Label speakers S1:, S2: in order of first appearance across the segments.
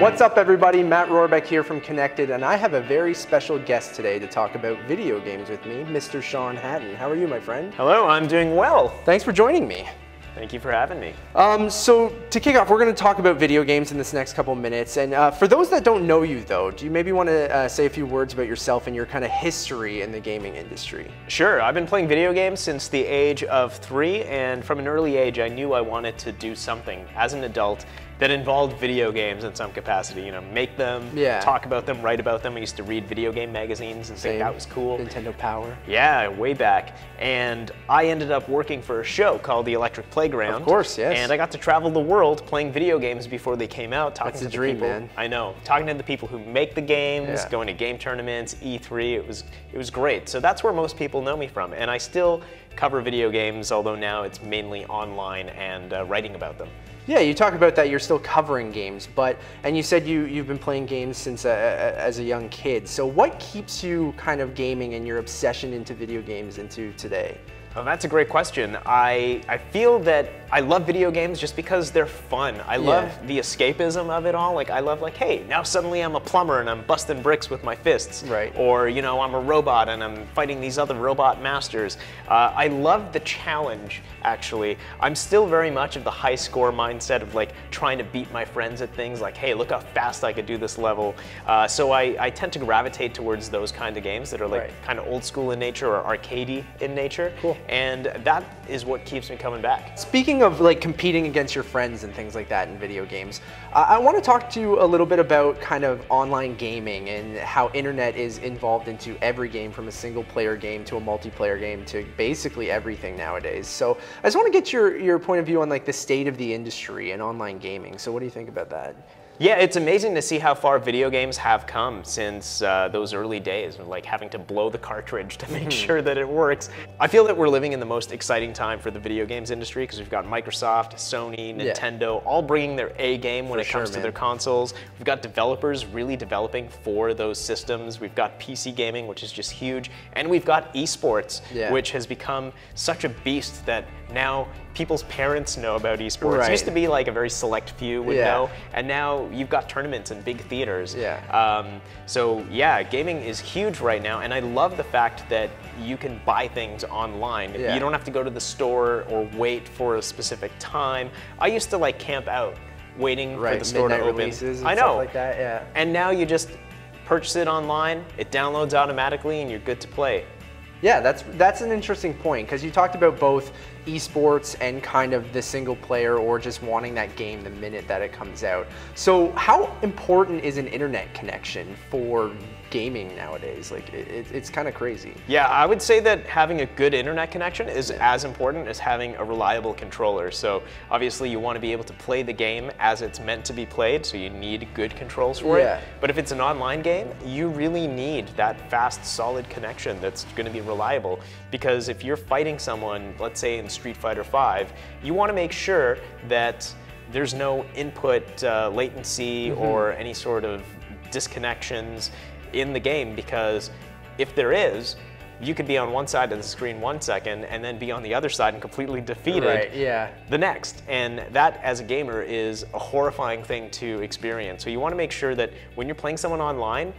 S1: What's up everybody, Matt Rorabeck here from Connnected, and I have a very special guest today to talk about video games with me, Mr. Shaun Hatton. How are you, my friend?
S2: Hello, I'm doing well.
S1: Thanks for joining me.
S2: Thank you for having me.
S1: So to kick off, we're going to talk about video games in this next couple minutes. And for those that don't know you though, do you maybe want to say a few words about yourself and your kind of history in the gaming industry?
S2: Sure, I've been playing video games since the age of 3, and from an early age I knew I wanted to do something as an adult that involved video games in some capacity. You know, make them, talk about them, write about them. I used to read video game magazines and think that was cool.
S1: Nintendo Power.
S2: Yeah, way back. And I ended up working for a show called The Electric Playground.
S1: Of course, yes.
S2: And I got to travel the world playing video games before they came out. Talking
S1: That's
S2: to
S1: a dream,
S2: people,
S1: man.
S2: I know. Talking to the people who make the games, going to game tournaments, E3. It was great. So that's where most people know me from. And I still cover video games, although now it's mainly online and writing about them.
S1: Yeah, you talk about that you're still covering games, and you said you've been playing games since as a young kid. So what keeps you kind of gaming and your obsession into video games into today?
S2: Oh, that's a great question. I feel that I love video games just because they're fun. I love the escapism of it all. Like, I love, like, hey, now suddenly I'm a plumber and I'm busting bricks with my fists.
S1: Right.
S2: Or, you know, I'm a robot and I'm fighting these other robot masters. I love the challenge, actually. I'm still very much of the high score mindset of, like, trying to beat my friends at things. Like, hey, look how fast I could do this level. So I tend to gravitate towards those kind of games that are, like, kind of old school in nature or arcadey in nature.
S1: Cool.
S2: And that is what keeps me coming back.
S1: Speaking of like competing against your friends and things like that in video games, I want to talk to you a little bit about kind of online gaming and how internet is involved into every game, from a single player game to a multiplayer game to basically everything nowadays. So I just want to get your point of view on like the state of the industry and online gaming. So what do you think about that?
S2: Yeah, it's amazing to see how far video games have come since those early days, like having to blow the cartridge to make sure that it works. I feel that we're living in the most exciting time for the video games industry because we've got Microsoft, Sony, Nintendo, all bringing their A game when it comes to their consoles. We've got developers really developing for those systems. We've got PC gaming, which is just huge. And we've got esports, which has become such a beast that now people's parents know about esports. It used to be like a very select few would know, and now you've got tournaments and big theaters. So yeah, gaming is huge right now, and I love the fact that you can buy things online. You don't have to go to the store or wait for a specific time. I used to like camp out waiting for the store to open.
S1: Releases and
S2: I know.
S1: Stuff like that,
S2: And now you just purchase it online, it downloads automatically, and you're good to play.
S1: Yeah, that's an interesting point, because you talked about both esports and kind of the single player or just wanting that game the minute that it comes out. So how important is an internet connection for gaming nowadays? Like it's kind of crazy.
S2: Yeah, I would say that having a good internet connection is as important as having a reliable controller. So obviously you want to be able to play the game as it's meant to be played, so you need good controls for it. But if it's an online game, you really need that fast, solid connection that's going to be reliable, because if you're fighting someone, let's say in Street Fighter V, you want to make sure that there's no input latency or any sort of disconnections in the game, because if there is, you could be on one side of the screen 1 second and then be on the other side and completely defeated the next. And that, as a gamer, is a horrifying thing to experience. So you want to make sure that when you're playing someone online,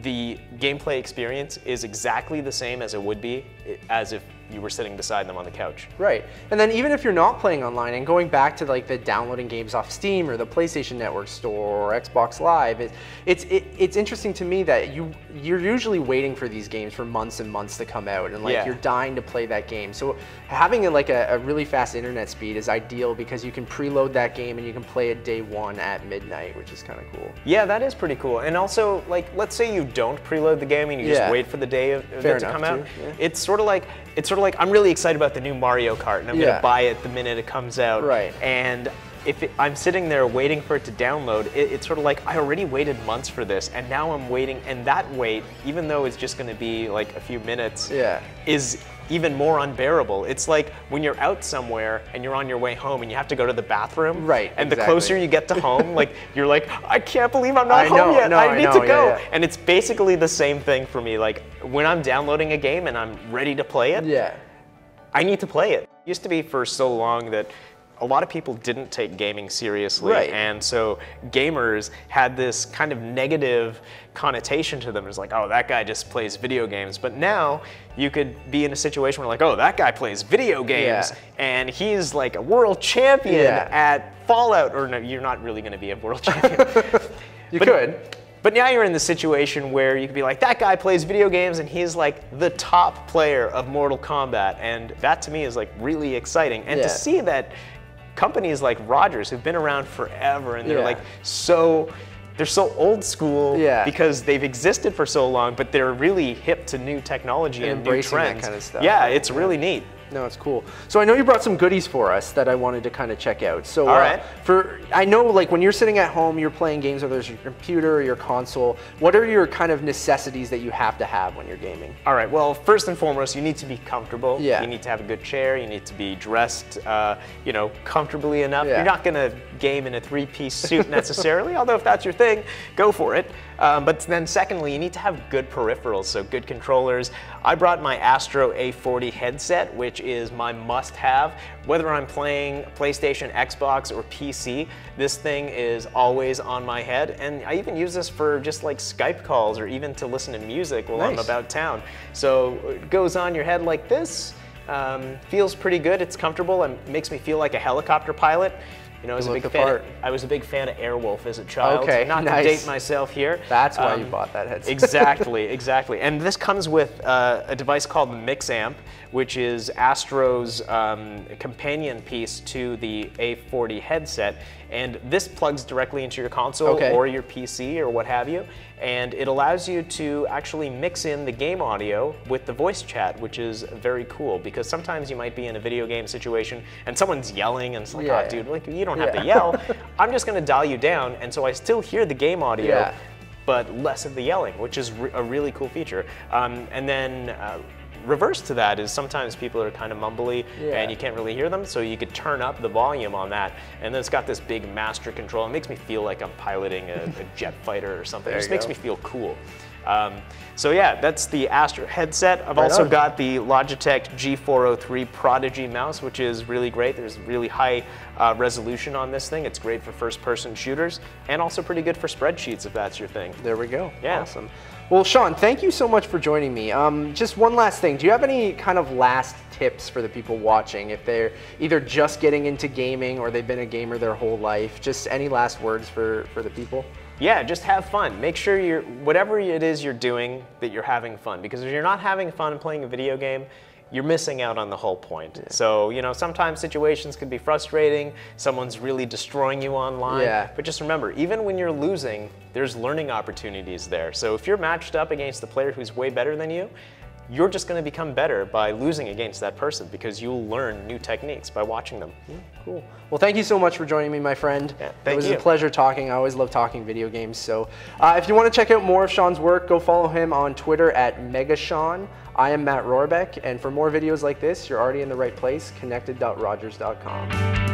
S2: the gameplay experience is exactly the same as it would be as if you were sitting beside them on the couch.
S1: Right. And then even if you're not playing online, and going back to like the downloading games off Steam or the PlayStation Network store or Xbox Live, it's interesting to me that you're usually waiting for these games for months and months to come out, and like you're dying to play that game. So having a really fast internet speed is ideal, because you can preload that game and you can play it day one at midnight, which is kind of cool.
S2: Yeah, that is pretty cool. And also, like, let's say you don't preload the game and you just wait for the day of it to come out. It's sort of like I'm really excited about the new Mario Kart, and I'm going to buy it the minute it comes out. And if I'm sitting there waiting for it to download, it's sort of like I already waited months for this, and now I'm waiting, and that wait, even though it's just going to be like a few minutes, is even more unbearable. It's like when you're out somewhere and you're on your way home and you have to go to the bathroom. And the closer you get to home, like you're like, I can't believe I'm not home yet. I need to go. And it's basically the same thing for me. Like when I'm downloading a game and I'm ready to play it, I need to play it. It used to be for so long that a lot of people didn't take gaming seriously,
S1: Right.
S2: and so gamers had this kind of negative connotation to them. It's like, oh, that guy just plays video games. But now you could be in a situation where like, oh, that guy plays video games, and he's like a world champion at Fallout. Or no, you're not really going to be a world champion.
S1: You could.
S2: But now you're in the situation where you could be like, that guy plays video games and he's like the top player of Mortal Kombat. And that to me is like really exciting. And to see that companies like Rogers, who've been around forever, and they're like they're so old school because they've existed for so long, but they're really hip to new technology and new trends.
S1: That kind of stuff.
S2: Yeah, it's really neat.
S1: No, it's cool. So I know you brought some goodies for us that I wanted to kind of check out. So
S2: all right.
S1: I know like when you're sitting at home, you're playing games, whether it's your computer or your console, what are your kind of necessities that you have to have when you're gaming?
S2: All right, well, first and foremost, you need to be comfortable.
S1: Yeah.
S2: You need to have a good chair. You need to be dressed, you know, comfortably enough.
S1: Yeah.
S2: You're not gonna game in a three-piece suit necessarily, although if that's your thing, go for it. But then secondly, you need to have good peripherals, so good controllers. I brought my Astro A40 headset, which is my must-have. Whether I'm playing PlayStation, Xbox, or PC, this thing is always on my head. And I even use this for just like Skype calls or even to listen to music while I'm about town. So it goes on your head like this. Feels pretty good, it's comfortable, and makes me feel like a helicopter pilot. You know, I was a big fan of Airwolf as a child.
S1: Okay,
S2: not to date myself here.
S1: That's why you bought that headset.
S2: Exactly. And this comes with a device called the Mixamp, which is Astro's companion piece to the A40 headset. And this plugs directly into your console or your PC or what have you. And it allows you to actually mix in the game audio with the voice chat, which is very cool, because sometimes you might be in a video game situation and someone's yelling and it's like, oh dude, like, you don't have to yell. I'm just gonna dial you down, and so I still hear the game audio, but less of the yelling, which is a really cool feature. And then reverse to that is sometimes people are kind of mumbly and you can't really hear them, so you could turn up the volume on that. And then it's got this big master control. It makes me feel like I'm piloting a jet fighter or something. It just makes me feel cool. So yeah, that's the Astro headset. I've also got the Logitech G403 Prodigy mouse, which is really great. There's really high resolution on this thing. It's great for first-person shooters, and also pretty good for spreadsheets if that's your thing.
S1: There we go.
S2: Yeah.
S1: Awesome. Well, Shaun, thank you so much for joining me. Just one last thing. Do you have any kind of last tips for the people watching if they're either just getting into gaming or they've been a gamer their whole life? Just any last words for the people?
S2: Yeah, just have fun. Make sure whatever it is you're doing, that you're having fun. Because if you're not having fun playing a video game, you're missing out on the whole point. So, you know, sometimes situations can be frustrating. Someone's really destroying you online. But just remember, even when you're losing, there's learning opportunities there. So if you're matched up against a player who's way better than you, you're just going to become better by losing against that person, because you'll learn new techniques by watching them.
S1: Cool. Well, thank you so much for joining me, my friend. It was a pleasure talking. I always love talking video games. So if you want to check out more of Shaun's work, go follow him on Twitter at MegaShaun. I am Matt Rorabeck, and for more videos like this, you're already in the right place, connected.rogers.com.